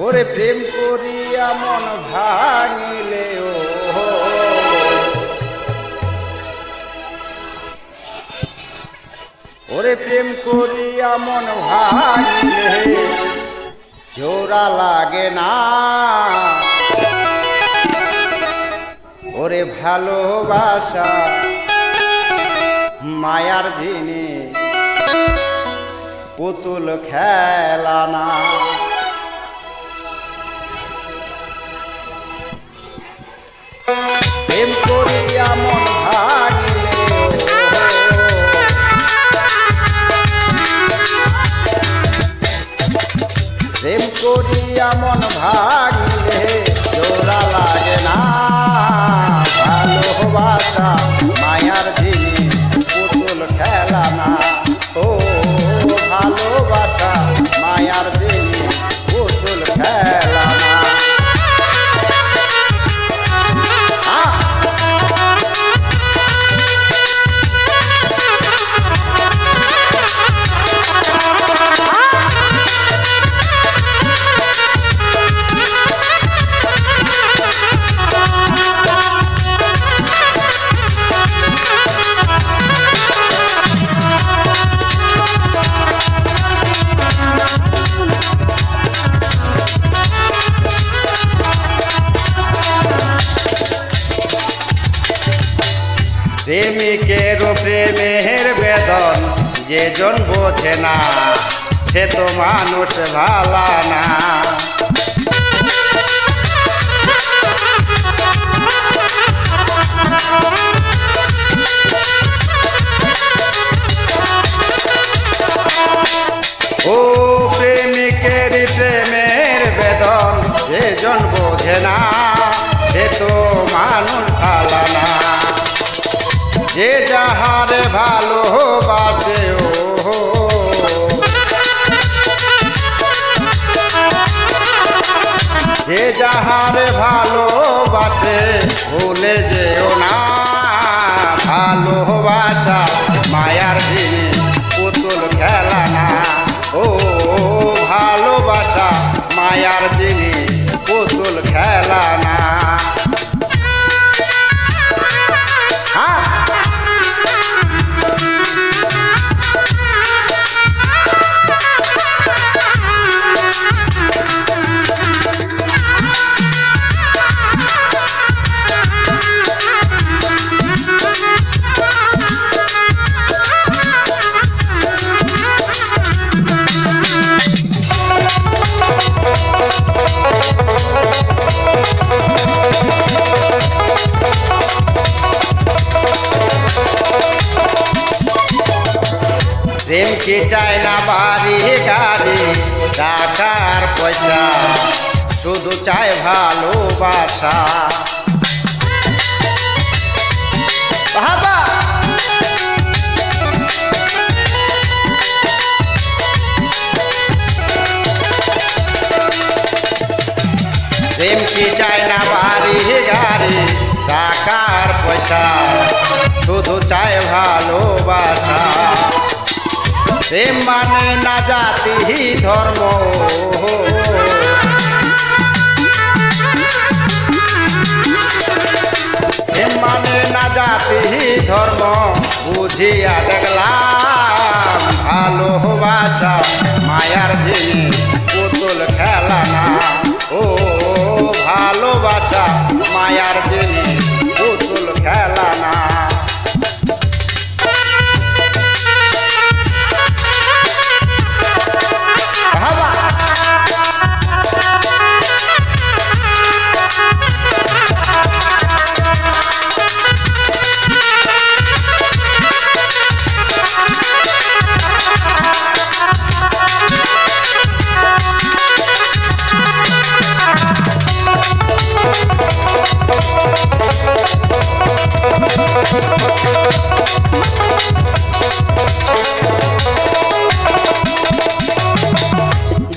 ওরে প্রেম করিয়া মন ভাঙিলে ওরে প্রেম করিয়া মন ভাঙিলে জোড়া লাগে না। ওরে ভালোবাসা মায়ার জিনিস পুতুল খেলা না। প্রেম করিয়া মন ভাঙিলে প্রেম করিয়া মন ভাঙিলে জোড়া লাগে না। ভালোবাসা মায়ার জিনিস পুতুল খেলা না। ও ভালোবাসা মায়ার জিনিস পুতুল খেলা না। প্রেমিকের প্রেমের বেদন যে জন বোঝে না সে তো মানুষ ভালা না। ও প্রেমিকের প্রেমের বেদন যে জন বোঝে না সে তো মানুষ ভালা না। যে যাহারে ভালোবাসে যে যাহারে ভালোবাসে ভুলে যেও না। ভালোবাসা মায়ার জিনিস পুতুল খেলা না। ও ভালোবাসা মায়ার জিনিস পুতুল খেলা না। প্রেম কি চায় না বাড়ি গাড়ি টাকার পয়সা শুধু চায় ভালোবাসা। বাবা প্রেম কি চায় না বাড়ি গাড়ি টাকার পয়সা শুধু চায় ভালোবাসা। প্রেম মানে না জাতি ধর্ম প্রেম মানে না জাতি ধর্ম বুঝিয়া দেখলাম ভালোবাসা মায়ার জিনিস পুতুল খেলা না। ও ভালোবাসা মায়ার জিনিস পুতুল খেলা না।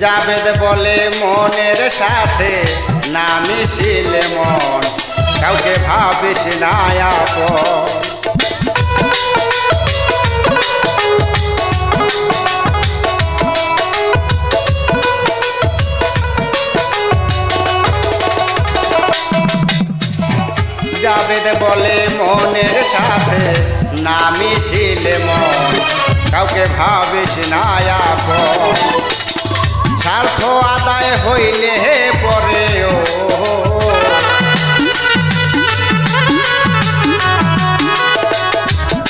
জাবেদ বলে মনের সাথে না মিশিলে মন কাউকে ভাবিস না আপন। বেদ বলে মনের সাথে না মিশিলে মন কাউকে ভাবিস না আপন স্বার্থ আদায় হইলে পরে ও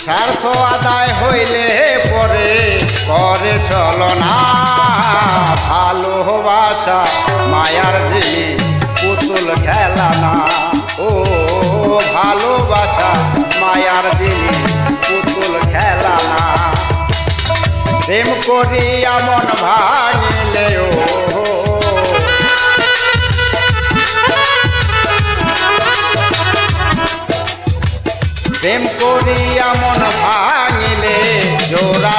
স্বার্থ আদায় হইলে পরে করে চলো না ভালোবাসা মায়ার জিনিস পুতুল খেলা না ও ভালোবাসা মায়ার জিনিস পুতুল খেলা না প্রেম করিয়া মন ভাঙিলে ও প্রেম করিয়া মন ভাঙিলে জোড়া